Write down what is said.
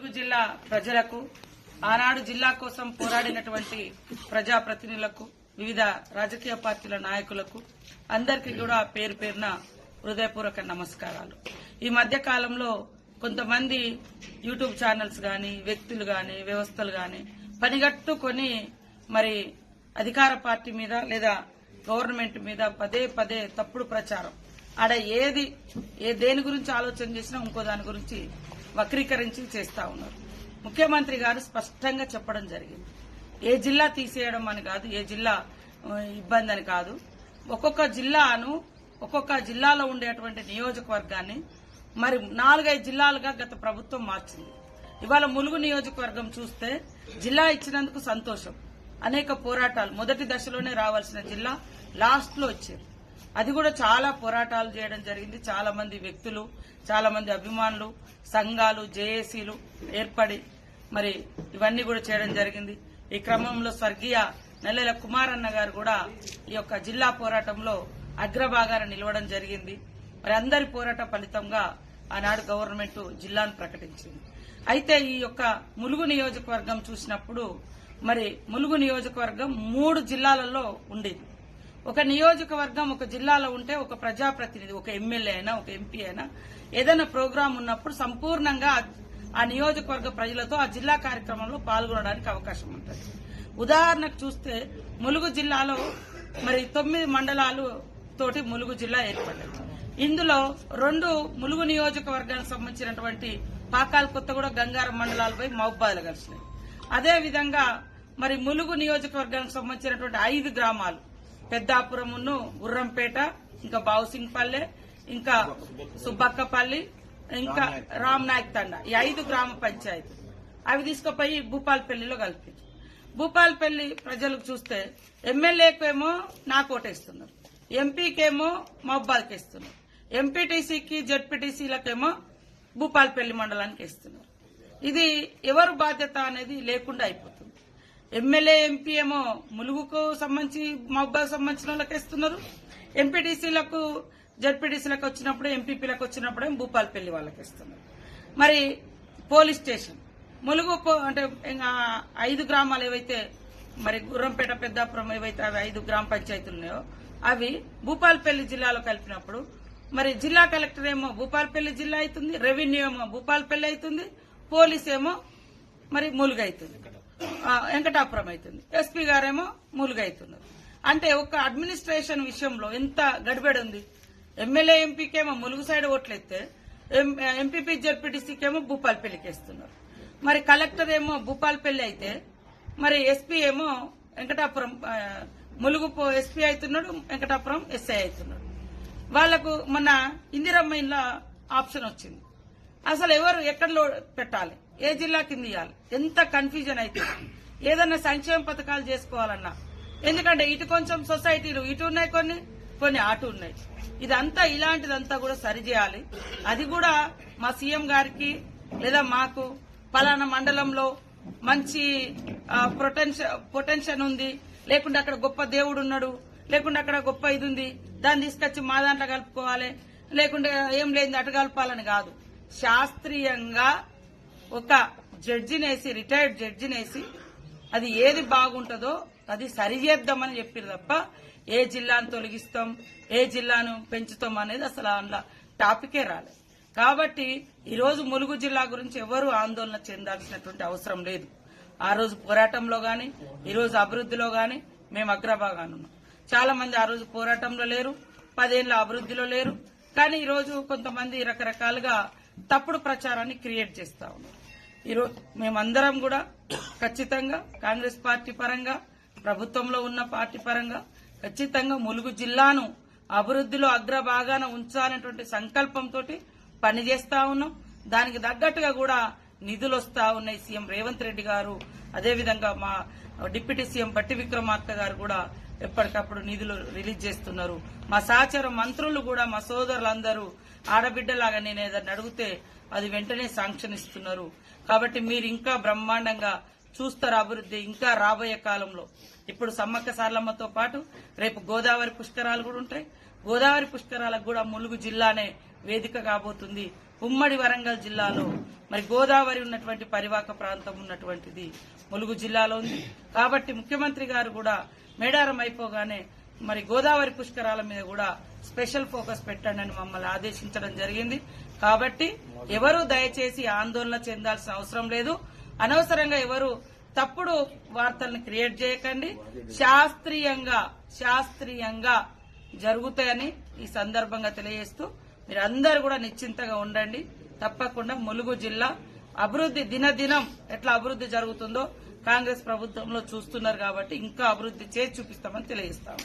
ములుగు జిల్లా ప్రజలకు, ఆనాడు జిల్లా కోసం పోరాడినటువంటి ప్రజాప్రతినిధులకు, వివిధ రాజకీయ పార్టీల నాయకులకు అందరికీ కూడా పేరు పేరున హృదయపూర్వక నమస్కారాలు. ఈ మధ్య కాలంలో కొంతమంది యూట్యూబ్ ఛానల్స్ గాని, వ్యక్తులు గాని, వ్యవస్థలు గాని పనిగట్టుకొని మరి అధికార పార్టీ మీద లేదా గవర్నమెంట్ మీద పదే పదే తప్పుడు ప్రచారం, ఆడ దేని గురించి ఆలోచన చేసినా ఇంకో దాని గురించి వక్రీకరించి చేస్తా ఉన్నారు. ముఖ్యమంత్రి గారు స్పష్టంగా చెప్పడం జరిగింది. ఏ జిల్లా తీసేయడం అని కాదు, ఏ జిల్లా ఇబ్బంది అని కాదు. ఒక్కొక్క జిల్లాలో ఉండేటువంటి నియోజకవర్గాన్ని మరి 4-5 జిల్లాలుగా గత ప్రభుత్వం మార్చింది. ఇవాళ ములుగు నియోజకవర్గం చూస్తే జిల్లా ఇచ్చినందుకు సంతోషం. అనేక పోరాటాలు, మొదటి దశలోనే రావాల్సిన జిల్లా లాస్ట్ లో వచ్చారు. అది కూడా చాలా పోరాటాలు చేయడం జరిగింది. చాలా మంది వ్యక్తులు, చాలా మంది అభిమానులు, సంఘాలు, జేఏసీలు ఏర్పడి మరి ఇవన్నీ కూడా చేయడం జరిగింది. ఈ క్రమంలో స్వర్గీయ నెల్లెల కుమారన్న గారు కూడా ఈ యొక్క జిల్లా పోరాటంలో అగ్రభాగాన నిలవడం జరిగింది. మరి అందరి పోరాట ఫలితంగా ఆనాడు గవర్నమెంట్ జిల్లాను ప్రకటించింది. అయితే ఈ యొక్క ములుగు నియోజకవర్గం చూసినప్పుడు మరి ములుగు నియోజకవర్గం 3 జిల్లాలలో ఉండేది. ఒక నియోజకవర్గం ఒక జిల్లాలో ఉంటే ఒక ప్రజాప్రతినిధి, ఒక ఎమ్మెల్యే అయినా ఒక ఎంపీ అయినా ఏదైనా ప్రోగ్రాం ఉన్నప్పుడు సంపూర్ణంగా ఆ నియోజకవర్గ ప్రజలతో ఆ జిల్లా కార్యక్రమంలో పాల్గొనడానికి అవకాశం ఉంటుంది. ఉదాహరణకు చూస్తే ములుగు జిల్లాలో మరి 9 మండలాలు తోటి ములుగు జిల్లా ఏర్పడ్డది. ఇందులో 2 ములుగు నియోజకవర్గానికి సంబంధించినటువంటి పాకాల కొత్తగూడ, గంగారం మండలాలపై మహబూబాద్లు కలిసినాయి. అదేవిధంగా మరి ములుగు నియోజకవర్గానికి సంబంధించినటువంటి 5 గ్రామాలు, పెద్దాపురమును, గుర్రంపేట, ఇంకా బావుసింగ్పల్లె, ఇంకా సుబ్బక్కపల్లి, ఇంకా రామ్నాయక్ తండ, ఈ 5 గ్రామ పంచాయతీ అవి తీసుకుపోయి భూపాలపల్లిలో కలిపారు. భూపాలపల్లి ప్రజలకు చూస్తే ఎమ్మెల్యేకేమో నాకు ఓటేస్తున్నారు, ఎంపీకేమో మహబూబాద్కి ఇస్తున్నారు, ఎంపీటీసీకి జెడ్పీటీసీలకేమో భూపాలపల్లి మండలానికి ఇస్తున్నారు. ఇది ఎవరు బాధ్యత అనేది లేకుండా అయిపోతుంది. ఎమ్మెల్యే, ఎంపీ ఏమో ములుగుకు సంబంధించి మహబూబాద్ సంబంధించిన వాళ్ళకి ఇస్తున్నారు, ఎంపీటీసీలకు జెడ్పీటీసీలకు వచ్చినప్పుడు, ఎంపీపీలకు వచ్చినప్పుడు భూపాలపల్లి వాళ్ళకి ఇస్తున్నారు. మరి పోలీస్ స్టేషన్ ములుగు అంటే 5 గ్రామాలు ఏవైతే మరి గుర్రంపేట, పెద్దాపురం ఏవైతే అవి 5 గ్రామ పంచాయతీలు ఉన్నాయో అవి భూపాలపల్లి జిల్లాలో కలిపినప్పుడు మరి జిల్లా కలెక్టర్ ఏమో భూపాలపల్లి జిల్లా అవుతుంది, రెవెన్యూ ఏమో భూపాలపల్లి అవుతుంది, పోలీస్ ఏమో మరి ములుగు అవుతుంది, వెంకటాపురం అవుతుంది, ఎస్పీ గారేమో ములుగు అవుతున్నారు. అంటే ఒక అడ్మినిస్ట్రేషన్ విషయంలో ఎంత గడిబడి ఉంది. ఎమ్మెల్యే, ఎంపీకేమో ములుగు సైడ్ ఓట్లయితే ఎంపీపీ, జెడ్పీటీసీకేమో భూపాలపల్లికి వేస్తున్నారు. మరి కలెక్టర్ ఏమో భూపాలపల్లి అయితే మరి ఎస్పీ ఏమో వెంకటాపురం, ములుగు ఎస్పీ అవుతున్నాడు, వెంకటాపురం ఎస్ఐ అవుతున్నాడు. వాళ్లకు మన ఇందిరమ్మ ఇండ్ల ఆప్షన్ వచ్చింది. అసలు ఎవరు ఎక్కడ పెట్టాలి, ఏ జిల్లా కింద ఇవ్వాలి, ఎంత కన్ఫ్యూజన్ అయితే. ఏదన్నా సంక్షేమ పథకాలు చేసుకోవాలన్నా, ఎందుకంటే ఇటు కొంచెం సొసైటీలు ఇటు ఉన్నాయి, కొన్ని అటు ఉన్నాయి. ఇదంతా ఇలాంటిదంతా కూడా సరిచేయాలి. అది కూడా మా సీఎం గారికి లేదా మాకు పలానా మండలంలో మంచి పొటెన్షియల్ ఉంది, లేకుంటే అక్కడ గొప్ప దేవుడు ఉన్నాడు, లేకుంటే అక్కడ గొప్ప ఇది ఉంది, దాన్ని తీసుకొచ్చి మా దాంట్లో కలుపుకోవాలి, లేకుంటే ఏం లేదు అటు కలపాలని కాదు. శాస్త్రీయంగా ఒక జడ్జినేసి, రిటైర్డ్ జడ్జినేసి అది ఏది బాగుంటుందో అది సరిచేద్దామని చెప్పారు తప్ప ఏ జిల్లాను తొలగిస్తాం, ఏ జిల్లాను పెంచుతాం అనేది అసలు అందులో టాపికే రాలేదు. కాబట్టి ఈరోజు ములుగు జిల్లా గురించి ఎవరూ ఆందోళన చెందాల్సినటువంటి అవసరం లేదు. ఆ రోజు పోరాటంలో గాని, ఈరోజు అభివృద్దిలో గాని మేము అగ్రభాగానున్నాం. చాలా మంది ఆ రోజు పోరాటంలో లేరు, 10 ఏళ్ల అభివృద్దిలో లేరు. కానీ ఈరోజు కొంతమంది రకరకాలుగా తప్పుడు ప్రచారాన్ని క్రియేట్ చేస్తా ఉన్నారు. ఈరోజు మేమందరం కూడా ఖచ్చితంగా కాంగ్రెస్ పార్టీ పరంగా, ప్రభుత్వంలో ఉన్న పార్టీ పరంగా ఖచ్చితంగా ములుగు జిల్లాను అభివృద్దిలో అగ్రభాగాన ఉంచాలనేటువంటి సంకల్పంతో పనిచేస్తా ఉన్నాం. దానికి తగ్గట్టుగా కూడా నిధులు వస్తా ఉన్నాయి. సీఎం రేవంత్ రెడ్డి గారు, అదేవిధంగా మా డిప్యూటీ సీఎం బట్టి విక్రమార్క గారు కూడా ఎప్పటికప్పుడు నిధులు రిలీజ్ చేస్తున్నారు. మా సహచర మంత్రులు కూడా, మా సోదరులందరూ ఆడబిడ్డలాగా నేను ఏదైనా అడిగితే అది వెంటనే శాంక్షన్ ఇస్తున్నారు. కాబట్టి మీరు ఇంకా బ్రహ్మాండంగా చూస్తారు అభివృద్ది. ఇంకా రాబోయే కాలంలో ఇప్పుడు సమ్మక్క సారలమ్మతో పాటు రేపు గోదావరి పుష్కరాలు కూడా ఉంటాయి. గోదావరి పుష్కరాలకు కూడా ములుగు జిల్లానే వేదిక కాబోతుంది. ఉమ్మడి వరంగల్ జిల్లాలో మరి గోదావరి ఉన్నటువంటి పరివాహక ప్రాంతం ఉన్నటువంటిది ములుగు జిల్లాలో ఉంది. కాబట్టి ముఖ్యమంత్రి గారు కూడా మేడారం అయిపోగానే మరి గోదావరి పుష్కరాల మీద కూడా స్పెషల్ ఫోకస్ పెట్టండి అని మమ్మల్ని ఆదేశించడం జరిగింది. కాబట్టి ఎవరు దయచేసి ఆందోళన చెందాల్సిన అవసరం లేదు. అనవసరంగా ఎవరు తప్పుడు వార్తలను క్రియేట్ చేయకండి. శాస్త్రీయంగా జరుగుతాయని ఈ సందర్భంగా తెలియజేస్తూ మీరందరూ కూడా నిశ్చింతగా ఉండండి. తప్పకుండా ములుగు జిల్లా అభివృద్ధి దినదినం ఎట్లా అభివృద్ధి జరుగుతుందో కాంగ్రెస్ ప్రభుత్వంలో చూస్తున్నారు. కాబట్టి ఇంకా అభివృద్ధి చేసి చూపిస్తామని తెలియజేస్తాము.